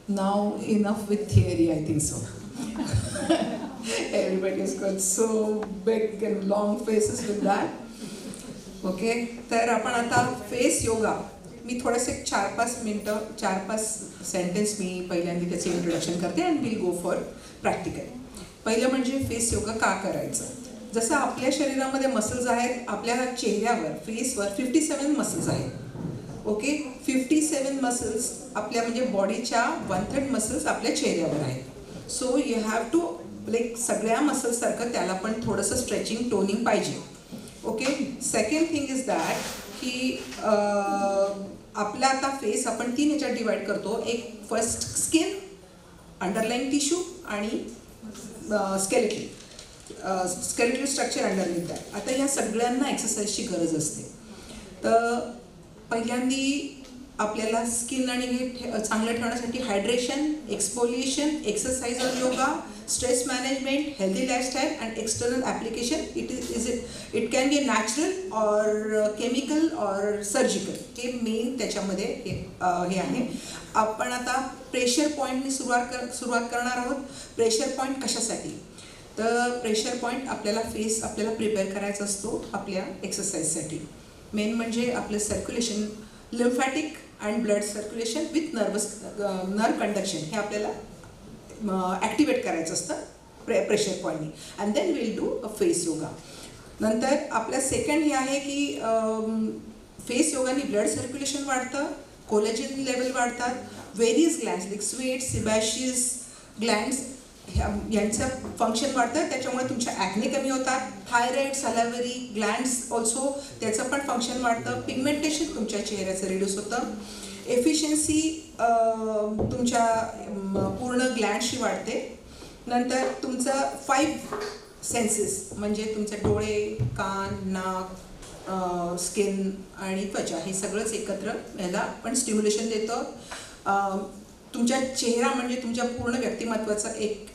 Now enough with theory, I think so. Everybody's got so big and long faces with that. Okay, तर आपण आता face yoga, मी थोडेसे 4-5 मिनटं 4-5 sentence मी पहिल्यांदा त्याचे इंट्रोडक्शन करते and will go for practical. पहिलं म्हणजे फेस योगा का करायचं. जसं आपल्या शरीरामध्ये मसल्स आहेत, आपल्या चेहऱ्यावर फेसवर 57 मसल्स आहेत. ओके, 57 मसल्स आपल्या म्हणजे बॉडीच्या 1/3 मसल्स आपल्या चेहऱ्यावर आहेत. So you have to like सगळ्या मसल्ससारखं त्याला पण थोडंसं स्ट्रेचिंग टोनिंग पाहिजे. Okay, second thing is that की आपला आता फेस आपण 3 ह्याच्यात डिवाइड करतो. एक फर्स्ट स्किन, अंडरलाईन टिश्यू आणि स्केलेटल स्ट्रक्चर अंडरलीन दॅट. आता ह्या सगळ्यांना एक्सरसाइजची गरज असते. तर पहिल्यांदी आपल्याला स्किन आणि हे चांगलं ठेवण्यासाठी hydration, exfoliation, exercise or yoga, stress management, healthy lifestyle and external application. It can be natural or chemical or surgical. हे मेन त्याच्यामध्ये हे आहे. आपण आता प्रेशर पॉईंटने सुरुवात करणार आहोत. प्रेशर पॉईंट कशासाठी, तर प्रेशर पॉईंट आपल्याला प्रिपेअर करायचा असतो आपल्या एक्सरसाइजसाठी. मेन म्हणजे आपलं circulation, lymphatic and blood circulation with nerve conduction हे आपल्याला ॲक्टिवेट करायचं असतं प्रेशर पॉईंटनी. And then will do a face yoga. नंतर आपल्या सेकंड हे आहे की फेस योगाने ब्लड सर्क्युलेशन वाढतं, कोलेजन लेवल वाढतात, various glands like sweat, sebaceous glands यांचं फंक्शन वाढतं. त्याच्यामुळे तुमच्या ॲक्ने कमी होतात. थायरॉइड, सलायव्हरी ग्लँड्स ऑल्सो त्याचं पण फंक्शन वाढतं. पिगमेंटेशन तुमच्या चेहऱ्याचं रिड्यूस होतं. एफिशियन्सी तुमच्या पूर्ण ग्लँडशी वाढते. नंतर तुमचं 5 सेन्सेस म्हणजे तुमचे डोळे, कान, नाक, स्किन आणि त्वचा हे सगळंच एकत्र याला आपण स्टिम्युलेशन देतो. तुमच्या चेहरा म्हणजे तुमच्या पूर्ण व्यक्तिमत्वाचं एक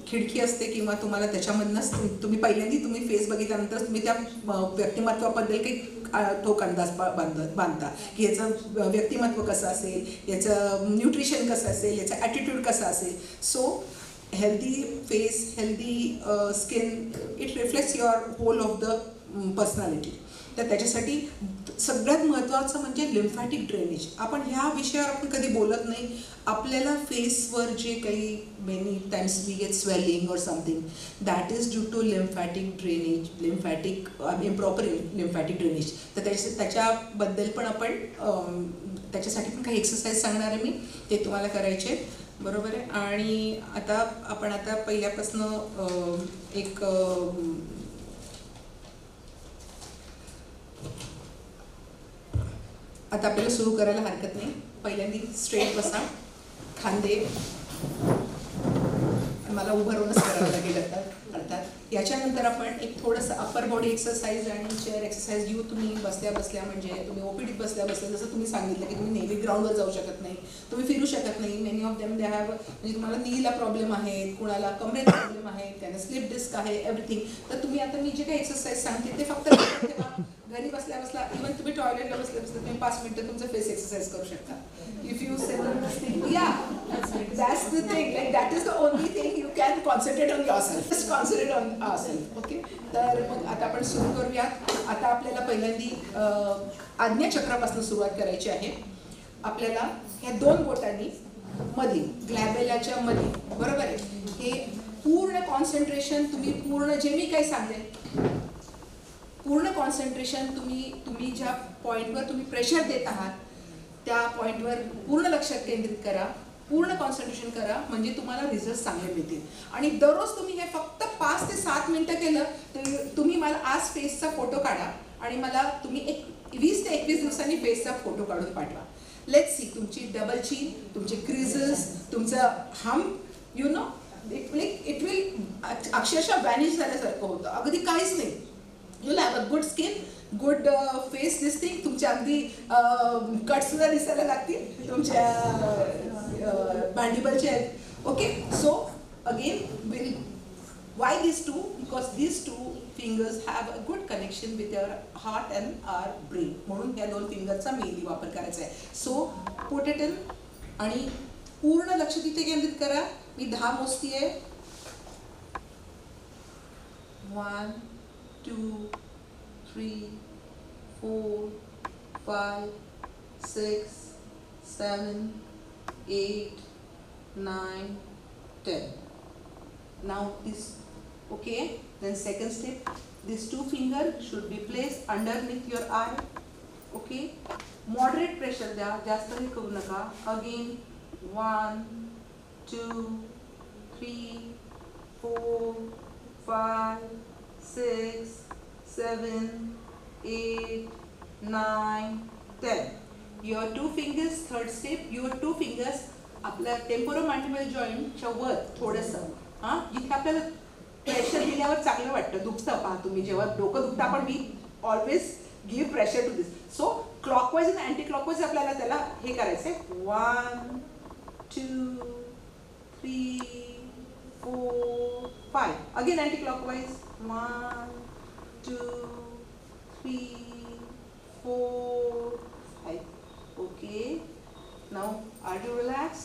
खिडकी असते किंवा तुम्हाला त्याच्यामधनंच तुम्ही फेस बघितल्यानंतर तुम्ही त्या व्यक्तिमत्वाबद्दल काही ठोक अंदाज बांधता की याचं व्यक्तिमत्व कसं असेल, याचं न्यूट्रिशन कसं असेल, याचा ॲटिट्यूड कसा असेल. So healthy face, healthy skin, it reflects your whole of the personality. तर त्याच्यासाठी सगळ्यात महत्त्वाचं म्हणजे लिम्फॅटिक ड्रेनेज. आपण ह्या विषयावर आपण कधी बोलत नाही. आपल्याला फेसवर जे काही many times we get swelling और something, that is due to lymphatic drainage, improper lymphatic drainage. तर त्याच्याबद्दल पण आपण त्याच्यासाठी पण काही एक्सरसाइज सांगणार आहे मी, ते तुम्हाला करायचे बरोबर आहे. आणि आपण पहिल्यापासनं एक आता आपल्याला सुरू करायला हरकत नाही. पहिल्यांदा स्ट्रेट बसा, खांदे मला उभं राहूनच करावं लागेल अर्थात. याच्यानंतर आपण एक थोडंसं अप्पर बॉडी एक्सरसाइज आणि चेअर एक्सरसाइज घेऊ. तुम्ही बसल्या म्हणजे तुम्ही ओपीडीत बसल्या जसं तुम्ही सांगितलं की तुम्ही नेहमी ग्राउंडवर जाऊ शकत नाही, तुम्ही फिरू शकत नाही. Many of them they have म्हणजे तुम्हाला नीला प्रॉब्लेम आहे, कुणाला कमरेत प्रॉब्लेम आहे, त्यांना स्लिप डिस्क आहे, एव्हरीथिंग. तर तुम्ही आता मी जे काही एक्सरसाइज सांगते ते फक्त घरी बसल्या इव्हन तुम्ही टॉयलेटला बसल्या तुम्ही 5 मिनिटं तुमचं फेस एक्सरसाइज करू शकता. इफ यू से या that's the thing, like that is the only thing you can concentrate on yourself, just concentrate on yourself. Okay, तर मग आता आपण सुरू करूयात. आता आपल्याला पहिल्यांदा आज्ञाचक्रापासून सुरुवात करायची आहे. आपल्याला ह्या 2 बोटांनी मध्ये ग्लॅबेलाच्या मध्ये बरोबर आहे, हे पूर्ण कॉन्सन्ट्रेशन तुम्ही पूर्ण जे मी काही सांगते पूर्ण कॉन्सन्ट्रेशन तुम्ही ज्या पॉईंटवर तुम्ही प्रेशर देत आहात त्या पॉईंटवर पूर्ण लक्ष केंद्रित करा, पूर्ण कॉन्सन्ट्रेशन करा, म्हणजे तुम्हाला रिझल्ट चांगले मिळतील. आणि दररोज तुम्ही हे फक्त 5 ते 7 मिनिटं केलं तर तुम्ही मला आज फेसचा फोटो काढा आणि मला तुम्ही 20 ते 21 दिवसांनी फेसचा फोटो काढून पाठवा. लेट्स सी तुमची डबल चीन, तुमचे क्रिझल्स, तुमचं hump, you know it will अक्षरशः वॅनिश झाल्यासारखं होतं. अगदी काहीच नाही. you'll have a good skin, good face, this thing. तुमच्या अगदी कट सुद्धा दिसायला लागतील तुमच्या मॅन्डिबलचे. Okay, so again why these two? Because these 2 fingers have a good connection with your heart and our brain. म्हणून या 2 फिंगरचा मेनली वापर करायचा आहे. सो put it in आणि पूर्ण लक्ष तिथे केंद्रित करा. मी 10 मोजतीये. 1 2 3 4 5 6 7 8 9 10. Now this, okay, then second step, these 2 fingers should be placed underneath your eye. Okay, moderate pressure द्या, जास्त हे करू नका. Again 1 2 3 4 5 6 7 8 9 10. Your 2 fingers, third step, your 2 fingers आपल्या टेम्पोरोमॅन्डिबल जॉईंटच्या वर थोडंसं, हां, जिथे आपल्याला प्रेशर दिल्यावर चांगलं वाटतं. दुखतं पहा तुम्ही, जेव्हा डोकं दुखतं आपण we always give pressure to this. So clockwise आणि अँटी क्लॉकवाईज आपल्याला त्याला हे करायचं आहे. 1 2 3 4 5. Again anticlockwise 1 2 3 4 5. Okay, now are you relax?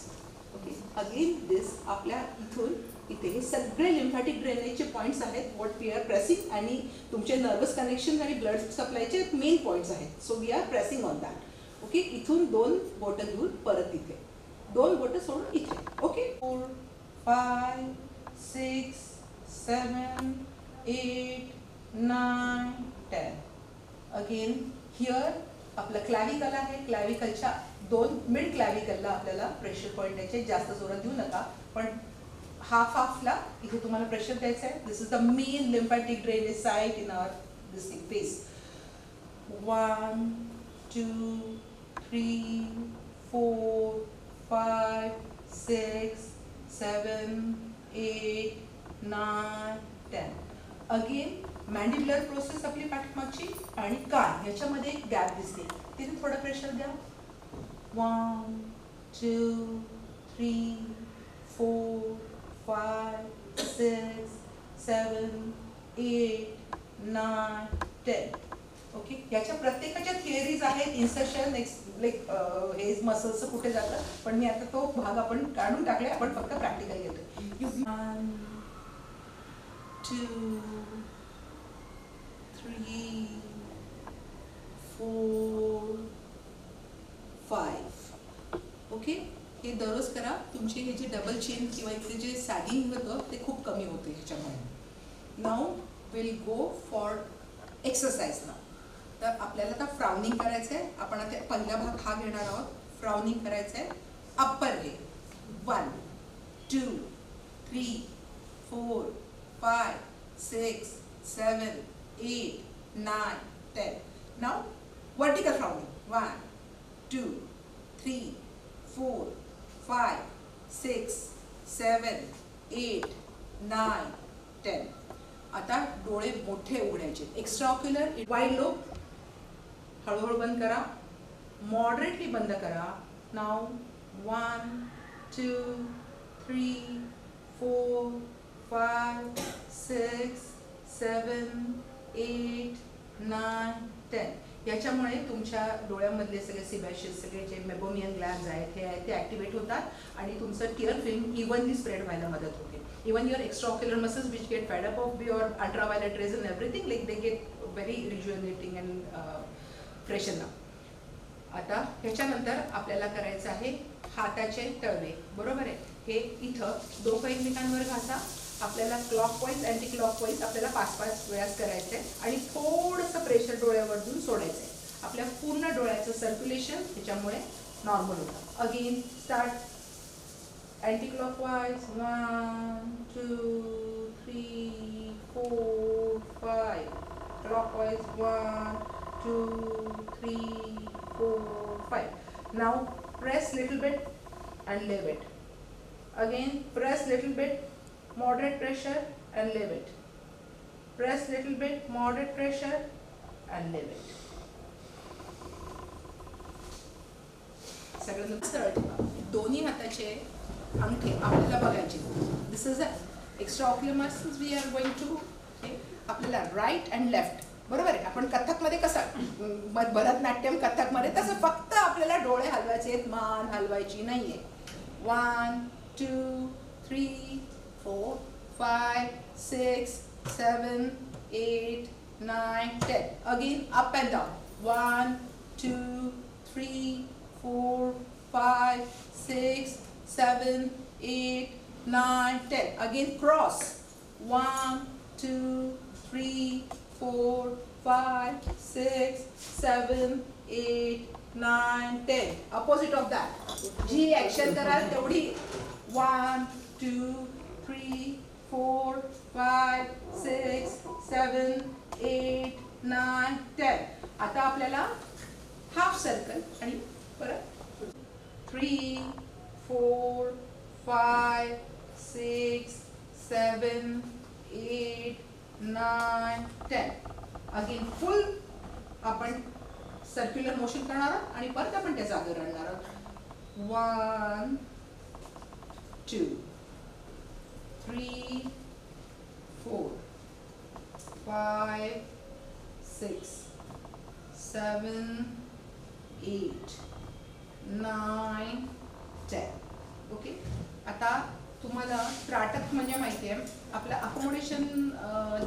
Okay, again this आपल्या इथून इथे हे सगळे लिम्फॅटिक ड्रेनेजचे पॉईंट्स आहेत. व्हॉट वी आर प्रेसिंग, आणि तुमचे नर्वस कनेक्शन आणि ब्लड सप्लायचे मेन पॉईंट्स आहेत. So we are pressing on that. Okay, इथून 2 बोटं घेऊन परत इथे, 2 बोटं सोडून इथे. ओके, 4 5 6 7 8 9 10. अगेन हिअर आपलं क्लॅव्हिकल आहे. क्लॅव्हिकलच्या 2 मिड क्लॅव्हिकलला आपल्याला प्रेशर पॉईंट द्यायचे. जास्त जोरात देऊ नका, पण हाफला इथे तुम्हाला प्रेशर द्यायचं आहे. This is the main lymphatic drainage site in our this face. 1 2 3 4 5 6 7 8 9 10. Again मॅन्डिब्युलर process आपली पाठीमागची आणि कान ह्याच्यामध्ये एक गॅप दिसते, तिथे थोडं प्रेशर द्या. 1 2 3 4 5 6 7 8 9 10. ओके, याच्या प्रत्येकाच्या थिअरीज आहेत. इन्सर्शन लाईक हे मसल्स कुठे जातं, पण मी आता तो भाग आपण काढून टाकले. आपण फक्त प्रॅक्टिकल घेतो. 1 2 3 4 5. ओके, हे दररोज करा. तुमची हे जे डबल चेन किंवा इथे जे सॅगिंग होतं ते खूप कमी होते ह्याच्यामुळे. Now will go for exercise. नाव तर आपल्याला आता फ्राउनिंग करायचं आहे. आपण आता पहिला भाग हा घेणार आहोत. फ्राउनिंग करायचं आहे. अप्पर हे 1 2 3 4 5 6 7 8 9 10. नाव वर्टिकल फ्राउनिंग. 1 2 3 4 5 6 7 8 9 10. आता डोळे मोठे उघडायचे. एक्स्ट्रा ऑक्युलर वाईड लोब हळूहळू बंद करा. मॉडरेटली बंद करा. नाव 1 2 3 4 5 6 7 8 9 10. याच्यामुळे तुमच्या डोळ्यामधले सगळे सिबॅशियस, सगळे जे मेबोमियन ग्लॅन्ड्स आहेत हे आहेत ते ॲक्टिवेट होतात आणि तुमचं टिअर फिल्म इव्हनली स्प्रेड व्हायला मदत होते. Even your extra ocular muscles which get fed up of your ultraviolet rays and everything like they get very rejuvenating and freshen ना. आता ह्याच्यानंतर आपल्याला करायचं आहे हाताचे तळवे. बरोबर आहे, हे इथं डोकं एकमेकांवर घासा. आपल्याला क्लॉकवाईज अँटी क्लॉकवाईज आपल्याला 5-5 वेळाच करायचं आहे आणि थोडंसं प्रेशर डोळ्यावर देऊन सोडायचं आहे. आपल्या पूर्ण डोळ्याचं सर्क्युलेशन त्याच्यामुळे नॉर्मल होतं. Again start. Anti clockwise 1 2 3 4 5. Clockwise 1 2 3 4 5. Now press little bit and leave it. Again press little bit, moderate pressure and leave it. Press little bit, moderate pressure and leave it. सगळं सरळ ठेवा. दोन्ही हाताचे अंगठे आपल्याला बघायचे. This is a extra ocular muscles we are going to. आपल्याला right and left. बरोबर आहे. आपण कथकमध्ये कसं भरतनाट्यम कथकमध्ये तसं फक्त आपल्याला डोळे हलवायचे आहेत, मान हलवायची नाहीये. 1 2 3 4 5 6 7 8 9 10. Again up and down. 1 2 3 4 5 6 7 8 9 10. Again cross. 1 2 3 4 5 6 7 8 9 10. Opposite of that. जी ऍक्शन कराल तेवढी 1 2 3 4 5 6 7 8 9 10. आता आपल्याला हाफ सर्कल आणि परत 3 4 5 6 7 8 9 10. अगेन फुल आपण सर्क्युलर मोशन करणार आहोत आणि परत आपण त्या जागेवर आणणार आहोत. 1 2 3 4 5 6 7 8 9 10. ओके. आता तुम्हाला त्राटक म्हणजे माहिती आहे आपलं अकोमोडेशन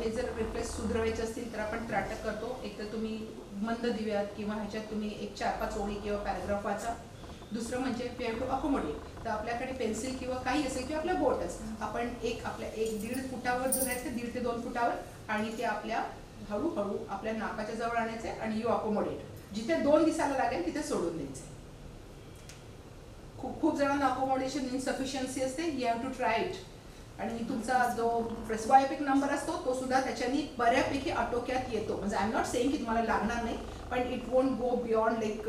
हे जर रिप्लेस सुधरवायचे असतील तर आपण त्राटक करतो. एक तर तुम्ही मंद दिव्यात किंवा ह्याच्यात तुम्ही एक 4-5 ओळी किंवा पॅराग्राफ वाचा. दुसरं म्हणजे वी हॅव टू अकोमोडेट. तर आपल्याकडे पेन्सिल किंवा काही असेल किंवा आपलं बोटच आपण आपल्या 1-1.5 फुटावर धरायचं 1.5 ते 2 फुटावर आणि ते आपल्या हळूहळू आपल्या नाकाच्या जवळ आणायचे आणि यू अकोमोडेट. जिथे 2 दिसायला लागेल तिथे सोडून द्यायचे. खूप जणांना अकोमोडेशन इनसफिशियन्सी असते. You have to try it. आणि तुमचा जो प्रेस्क्रायबिक नंबर असतो तो सुद्धा त्याच्यानी बऱ्यापैकी आटोक्यात येतो. म्हणजे आय एम नॉट सेइंग की तुम्हाला लागणार नाही पण it won't go beyond like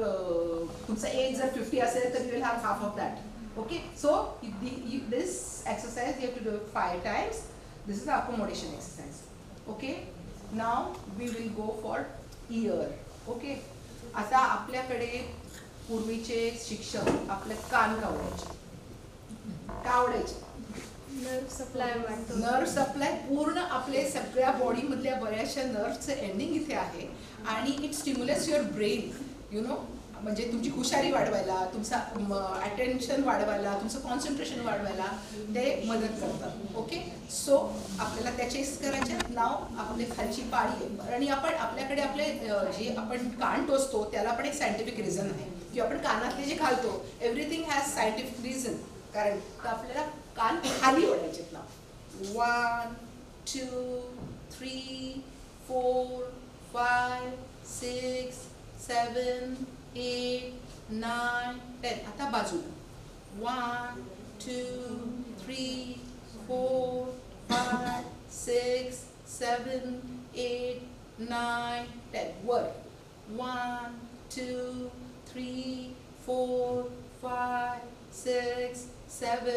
तुमचा एज जर 50 असेल तर you will have half of that. Okay. So this exercise you have to do 5 times. This is the accommodation exercise. Okay. Now we will go for ear. Okay. आता आपल्याकडे पूर्वीचे शिक्षक आपले कान कावडायचे. कावडायचे. नर्व सप्लाय पूर्ण आपले सगळ्या बॉडी मधल्या बऱ्याचशा नर्वचं एंडिंग इथे आहे आणि it stimulates your brain. You know म्हणजे तुमची हुशारी वाढवायला, तुमचा अटेन्शन वाढवायला, तुमचं कॉन्सन्ट्रेशन वाढवायला ते मदत करतात. ओके. सो आपल्याला त्याचेच करायचे. नाव आपले खालची पाळी आहे आणि आपण आपल्याकडे आपले जे आपण कान टोचतो त्याला पण एक सायंटिफिक रिझन आहे की आपण कानातले जे घालतो एव्हरीथिंग हॅज सायंटिफिक रिझन. कारण आपल्याला कान खाली ओढायचे ना. 1 2 3 4 5 6 7 8 9 10. आता बाजूला 1 2 3 4 5 6 7 8 9 10. वर 1 2 3 4 5 6 7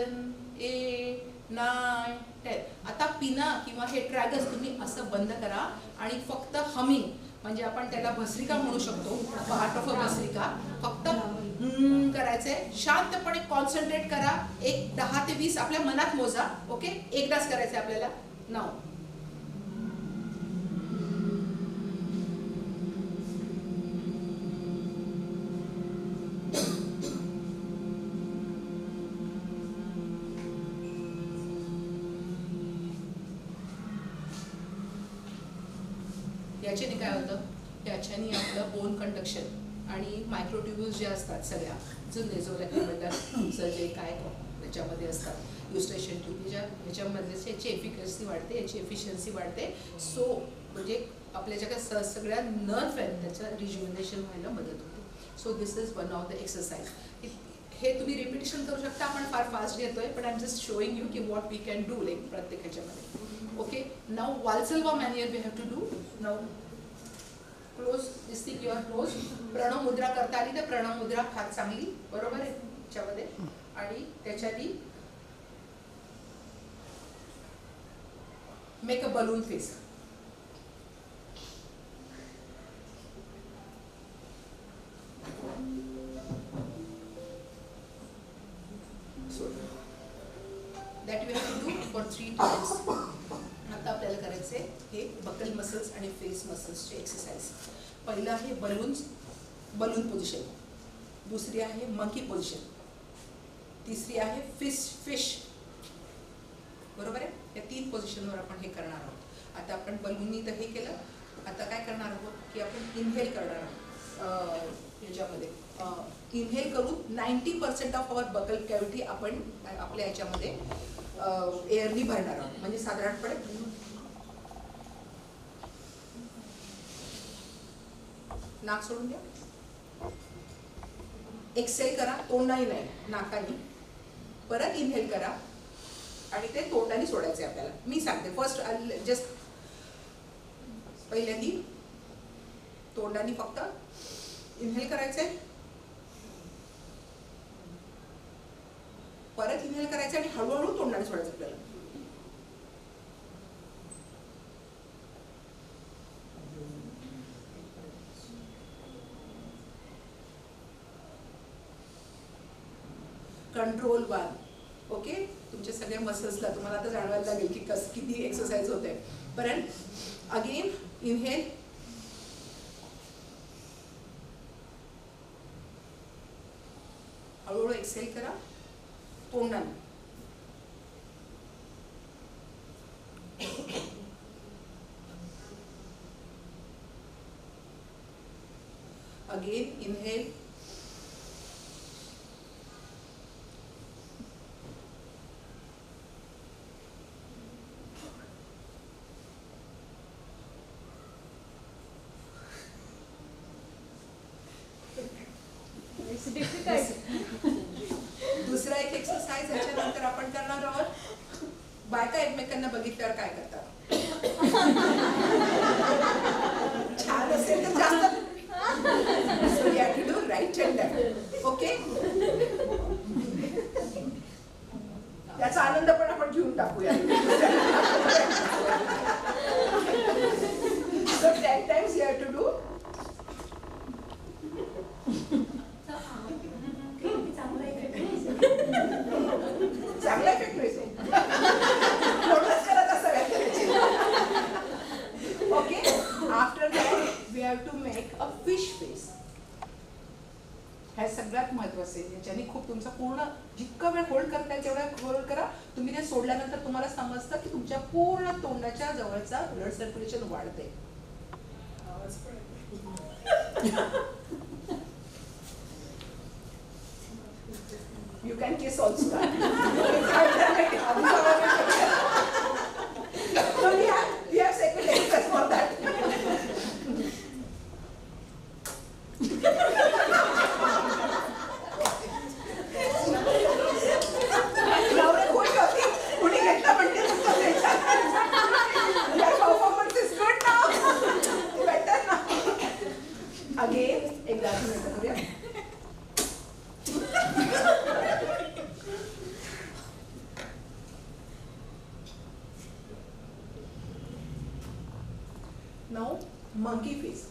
8 9 10. आता पिना किंवा हे ट्रॅगर्स तुम्ही असं बंद करा आणि फक्त हमिंग म्हणजे आपण त्याला भस्रिका म्हणू शकतो. Part of a bhastrika. फक्त करायचंय. शांतपणे कॉन्सन्ट्रेट करा. एक 10 ते 20 आपल्या मनात मोजा. ओके. एकदाच करायचंय आपल्याला. नाव याच्याने काय होतं याच्याने आपलं बोन कंडक्शन आणि मायक्रोट्युब्यूल्स जे असतात सगळ्या जो तुमचं जे काय त्याच्यामध्ये असतात युस्ट्रेशन ट्यूब ह्याच्यामध्ये याची एफिकन्सी वाढते, याची एफिशियन्सी वाढते. सो म्हणजे आपल्या ज्या काय सगळ्या नर्व्ह आहेत त्याचं रिज्युमिनेशन व्हायला मदत होते. So this is one of the exercise. हे तुम्ही रिपिटेशन करू शकता. आपण फार फास्ट घेतोय पण I am just showing you की what we can do like प्रत्येक ह्याच्यामध्ये. Okay. Now Valsalva manoeuvre we have to do. Now close दिसतील युअर क्लोज. प्रणव मुद्रा करता आली तर प्रणव मुद्रा फार चांगली बरोबर आहे त्याच्यामध्ये. आणि त्याच्यानी make a balloon face. That you have to do for 3 times. आता आपल्याला करायचे हे बकल मसल्स आणि फेस मसल्सचे एक्सरसाइज. पहिलं आहे बलून पोझिशन. दुसरी आहे मंकी पोझिशन. तिसरी आहे फिश. बरोबर आहे. या 3 पोझिशनवर आपण हे करणार आहोत. आता आपण बलूननी तर हे केलं. आता काय करणार आहोत की आपण इनहेल करणार आहोत. याच्यामध्ये इनहेल करून 90% ऑफ आवर बकल कॅव्हिटी आपण आपल्या याच्यामध्ये एअरनी भरणार आहोत. म्हणजे साधारणपणे नाक सोडून द्या. एक्सेल करा, तोंडाने नाही, नाकानी. परत इनहेल करा आणि ते तोंडाने सोडायचे आपल्याला. मी सांगते फर्स्ट जस्ट पहिल्यांदी तोंडाने फक्त इनहेल करायचंय, परत इनहेल करायचं आणि हळूहळू तोंडाने सोडायचं आपल्याला. कंट्रोल 1. ओके. तुमच्या सगळ्या मसल्सला तुम्हाला आता जाणवायला लागेल की किती एक्सरसाइज होते. परत अगेन इनहेल, हळूहळू एक्सेल करा तोंडाने. अगेन इनहेल, दुसरा एक एक्सरसाइज याच्यानंतर आपण करणार आहोत. बायका एकमेकांना बघितल्यावर काय करतात? छान असेल तर जास्त. So you have to do right and left. Okay? त्याचा आनंद पण आपण घेऊन टाकूया. So 10 times you have to do. चांगला इफेक्ट मिळतो. थोडंच करत असाव्यात. Okay. After that we have to make a fish face. हे सगळ्यात महत्त्वाचं आहे. याच्याने खूप तुमचा पूर्ण जितका वेळ होल्ड करताय तेवढा होल्ड करा. तुम्ही ते सोडल्यानंतर तुम्हाला समजतं की तुमच्या पूर्ण तोंडाच्या जवळचा ब्लड सर्क्युलेशन वाढते. You can kiss also. So we have second exercise for that. नवरे खुश होती. कुणी घेतला म्हणते your performance is good now. Better now. Again एकदा करूया. Now monkey face.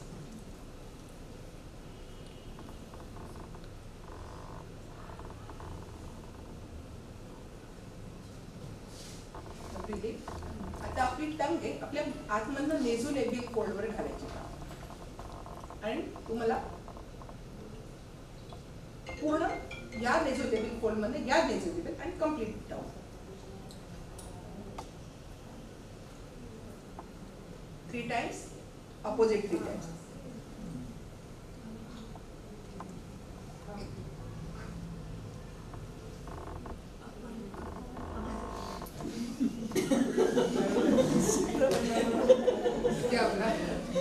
आता आपली टंग आहे आपल्या आतमधनं नेझोलेबियल फोल्डवर घालायची आणि तुम्हाला पूर्ण या नेझोलेबियल फोल्ड मध्ये या नेझोलेबियल आणि complete down. 3 times, opposite 3 times.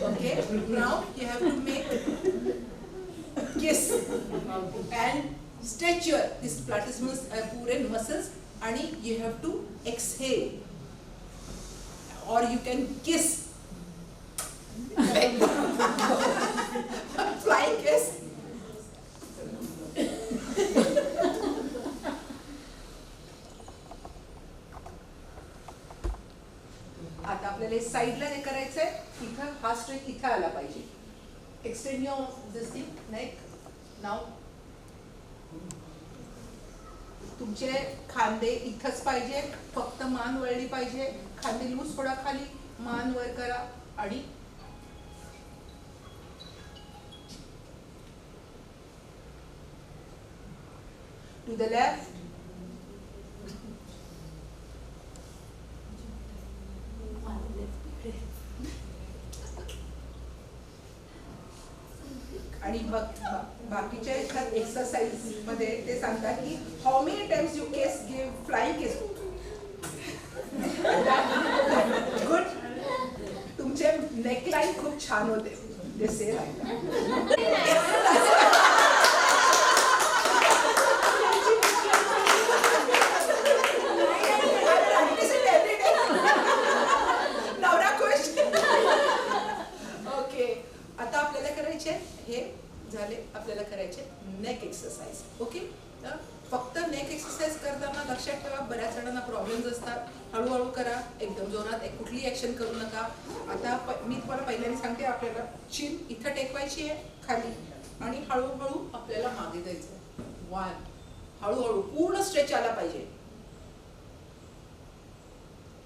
Okay, now you have to make kiss and stretch your this platysmus pure muscles and you have to exhale or you can kiss like flying kiss. आता आपल्याला साइडला हे करायचंय. इथं हा stretch इथं आला पाहिजे. Extend your this thing neck. Now तुमचे खांदे इथंच पाहिजे. फक्त मान वळली पाहिजे. खांदे लूज थोडा खाली, मान वर करा आणि to the left आणि बाकीच्या एखाद एक्सरसाइज मध्ये ते सांगतात की how many times you case give flying case. Good. तुमचे नेकलाईन खूप छान होते. ते से आता आपल्याला करायचे हे झाले. आपल्याला करायचे नेक एक्सरसाइज. ओके. तर फक्त नेक एक्सरसाइज करताना लक्षात ठेवा बऱ्याच जणांना प्रॉब्लेम्स असतात. हळूहळू करा. एकदम जोरात कुठली ऍक्शन करू नका. आता मी तुम्हाला पहिल्यांदा सांगते. आपल्याला चीन इथं टेकवायची आहे खाली आणि हळूहळू आपल्याला मागे जायचं. 1. हळूहळू पूर्ण स्ट्रेच आला पाहिजे.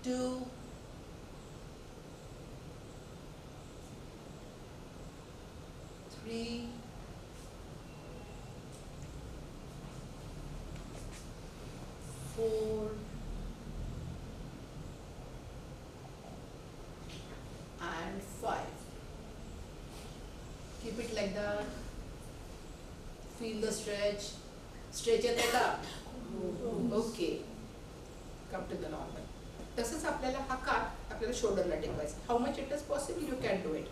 2. 3. 4. And 5. Keep it like that. Feel the stretch. Stretch येते का? Okay. Come to the normal. तसंच आपल्याला हा काट आपल्याला शोल्डरला टेकवायचा. How much it is possible you can do it.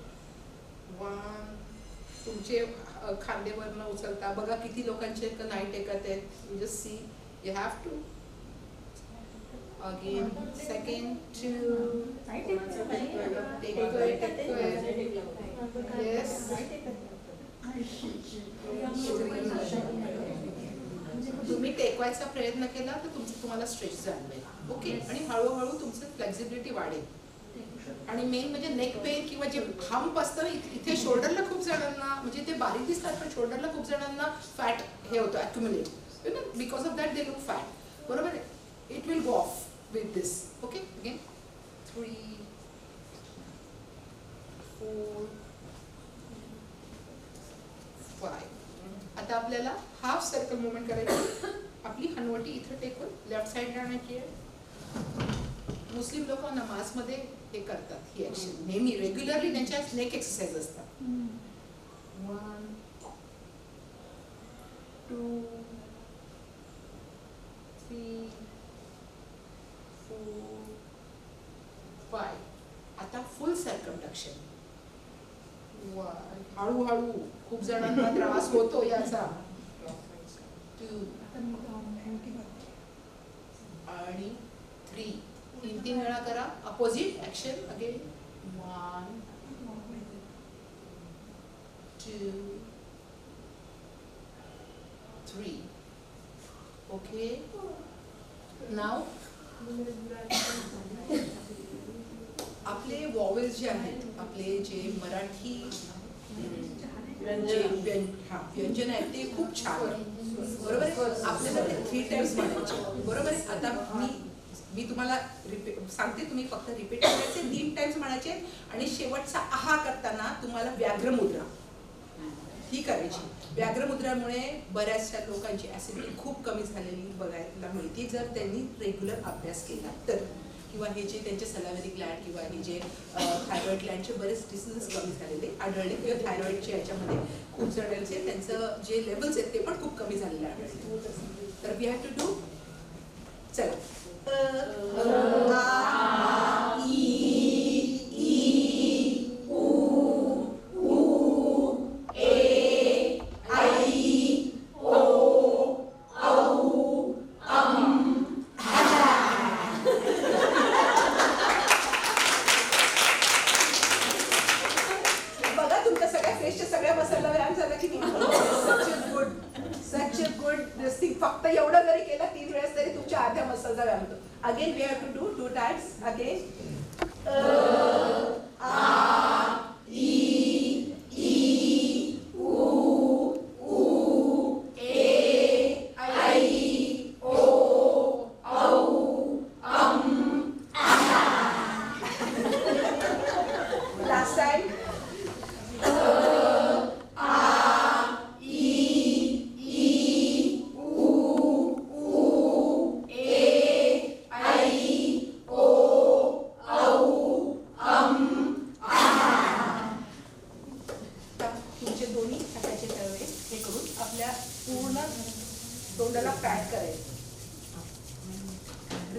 1. तुमचे खांदेवरनं उचलता बघा किती लोकांचे नाही टेकत आहेत. You just see. You have to. Again, 2nd, 2. Take yes. 3. तुम्ही टेकवायचा प्रयत्न केला तर तुम्हाला स्ट्रेच जाणवेल. ओके. आणि हळूहळू तुमचं फ्लेक्झिबिलिटी वाढेल. आणि मेन म्हणजे नेक पेन किंवा जे हम्प असतं इथे शोल्डरला खूप जणांना म्हणजे ते बारीक दिसतात पण शोल्डरला खूप जणांना फॅट हे होतं accumulate. You know because of that they look fat. बरोबर आहे. It will go of with this. Okay, again 3, 4, 5. आता आपल्याला हाफ सर्कल मूवमेंट करायची. आपली हनवटी इथे टेकून लेफ्ट साइडला आणायची आहे. मुस्लिम लोक नमाजमध्ये हे करतात ही ऍक्शन नेहमी रेग्युलरली. त्यांच्या नेक एक्सरसाइज असतात. 1, 2, 3, 4, 5. आता फुल सर्कमडक्शन. 1. हळूहळू खूप जणांना त्रास होतो याचा. 2 आणि 3. 3 वेळा करा. Opposite action. अगेन 1, 2, 3. ओके. नाव आपले वॉवेल्स जे आहेत आपले जे मराठी व्यंजन आहेत ते खूप छान. बरोबर आहे. आपल्याला ते 3 टाइम्स म्हणायचे. बरोबर आहे. आता मी तुम्हाला सांगते. तुम्ही फक्त रिपीट करायचे. 3 टाइम्स म्हणायचे आणि शेवटचा आहा करताना तुम्हाला व्याघ्रमुद्रा ही करायची. व्याघ्रमुद्रामुळे बऱ्याचशा लोकांची ऍसिडिटी खूप कमी झालेली बघायला मिळते जर त्यांनी रेग्युलर अभ्यास केला तर. किंवा हे जे त्यांचे सलावरी ग्लँड किंवा हे जे थायरॉइड ग्लँडचे बरेच डिसीजेस कमी झालेले आढळले किंवा थायरॉइडचे याच्यामध्ये खूप जणांचे त्यांचं जे लेवल्स आहेत ते पण खूप कमी झालेले आढळले. तर वी हॅव टू डू. चला. फक्त एवढं जरी केलं 3 वेळेस तरी तुमच्या आध्या मसलचा व्यायाम होतो. Again we have to do 2 times. Again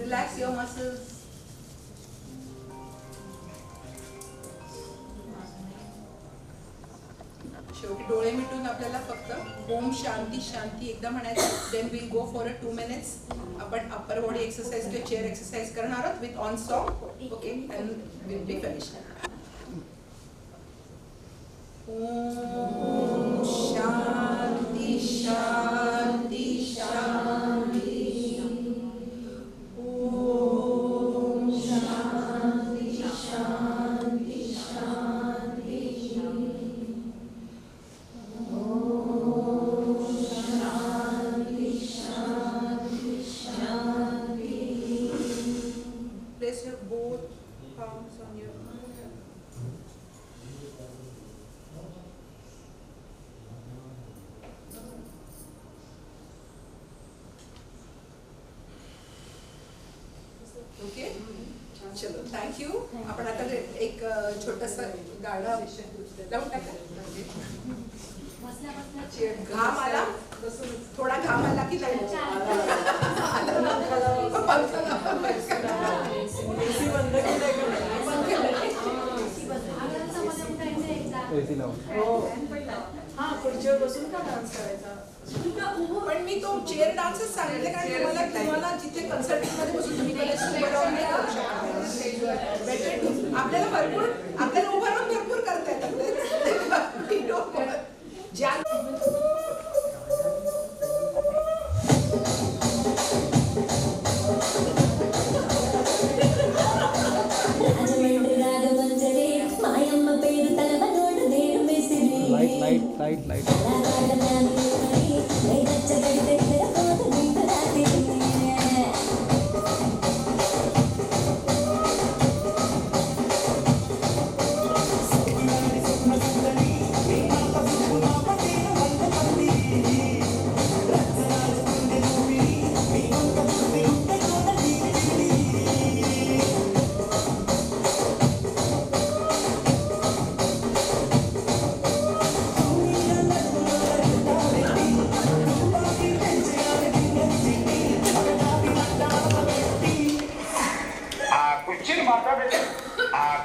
Relax your muscles. शेवटी डोळे मिटून आपल्याला फक्त ओम शांती शांती एकदा म्हणायचं. Then will go for a 2 minutes. आपण अप्पर बॉडी एक्सरसाइज किंवा चेअर एक्सरसाइज करणार आहोत with on song. Okay, and will be finish. ओम शांती शांती शांती. ओम शांती शांती शांती. Place your both palms on your okay. चलो, थँक्यू. आपण आता एक छोटंसं गाणं लावून टाका. घाम आला, थोडा घाम आला की नाही खुर्चीवर बसून का डान्स करायचा. पण मी तो चेअर डान्सच सांगितले कारण तुम्हाला जिथे कन्सर्टिंग मध्ये बसून तुम्ही बेटर आपल्याला उभं राहून भरपूर करता येतात. ज्या लाईट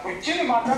Cucina mata,